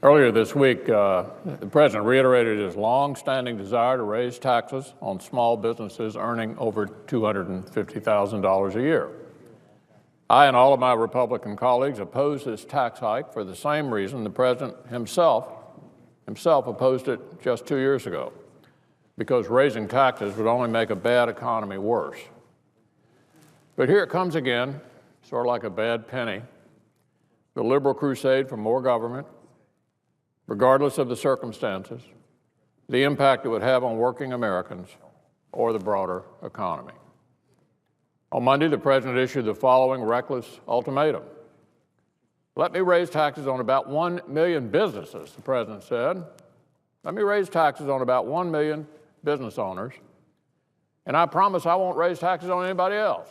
Earlier this week, the President reiterated his long-standing desire to raise taxes on small businesses earning over $250,000 a year. I and all of my Republican colleagues oppose this tax hike for the same reason the President himself opposed it just 2 years ago, because raising taxes would only make a bad economy worse. But here it comes again, sort of like a bad penny, the liberal crusade for more government, regardless of the circumstances, the impact it would have on working Americans or the broader economy. On Monday, the President issued the following reckless ultimatum. Let me raise taxes on about 1 million businesses, the President said. Let me raise taxes on about 1 million business owners, and I promise I won't raise taxes on anybody else.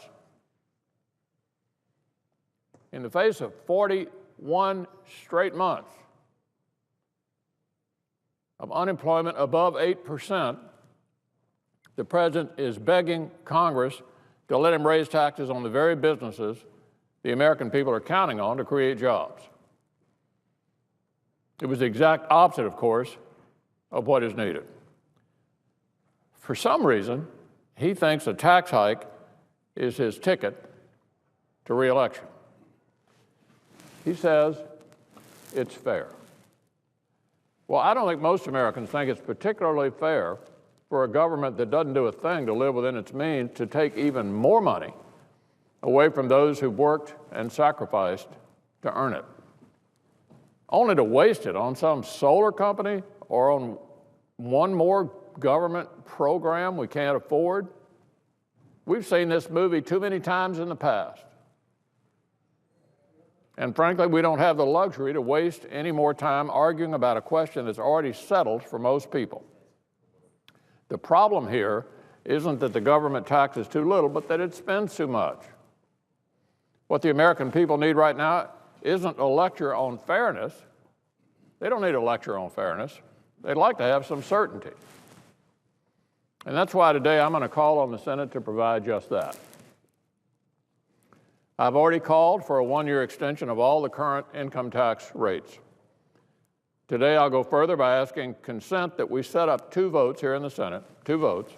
In the face of 41 straight months of unemployment above 8%, the President is begging Congress to let him raise taxes on the very businesses the American people are counting on to create jobs. It was the exact opposite, of course, of what is needed. For some reason, he thinks a tax hike is his ticket to re-election. He says it's fair. Well, I don't think most Americans think it's particularly fair for a government that doesn't do a thing to live within its means to take even more money away from those who've worked and sacrificed to earn it, only to waste it on some solar company or on one more government program we can't afford. We've seen this movie too many times in the past. And frankly, we don't have the luxury to waste any more time arguing about a question that's already settled for most people. The problem here isn't that the government taxes too little, but that it spends too much. What the American people need right now isn't a lecture on fairness. They don't need a lecture on fairness. They'd like to have some certainty. And that's why today I'm going to call on the Senate to provide just that. I've already called for a one-year extension of all the current income tax rates. Today I'll go further by asking consent that we set up two votes here in the Senate, two votes.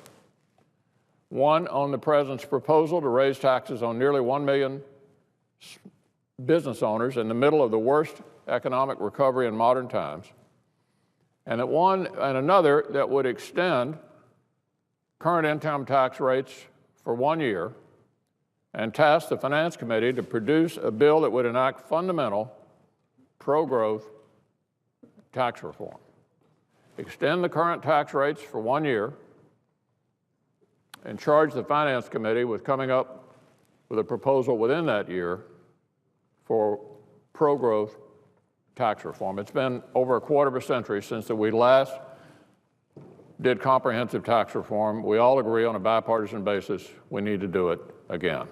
One on the President's proposal to raise taxes on nearly 1 million business owners in the middle of the worst economic recovery in modern times, and another that would extend current income tax rates for 1 year and task the Finance Committee to produce a bill that would enact fundamental pro-growth tax reform. Extend the current tax rates for 1 year and charge the Finance Committee with coming up with a proposal within that year for pro-growth tax reform. It's been over a quarter of a century since we last did comprehensive tax reform. We all agree on a bipartisan basis we need to do it again.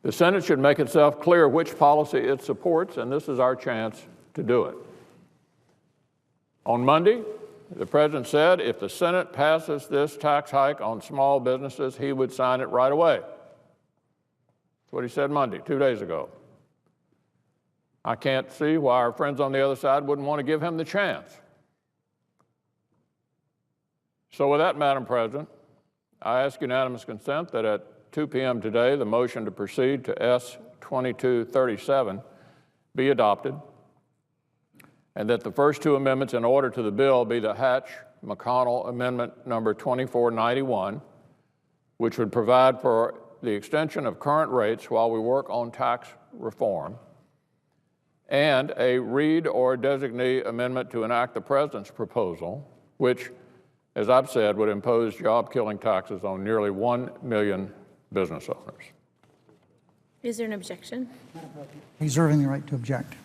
The Senate should make itself clear which policy it supports, and this is our chance to do it. On Monday, the President said if the Senate passes this tax hike on small businesses, he would sign it right away. That's what he said Monday, 2 days ago. I can't see why our friends on the other side wouldn't want to give him the chance. So with that, Madam President, I ask unanimous consent that at 2 p.m. today, the motion to proceed to S. 2237 be adopted, and that the first two amendments in order to the bill be the Hatch-McConnell Amendment number 2491, which would provide for the extension of current rates while we work on tax reform, and a Reid or designee amendment to enact the President's proposal, which, as I've said, would impose job-killing taxes on nearly 1 million business owners. Is there an objection? Reserving the right to object.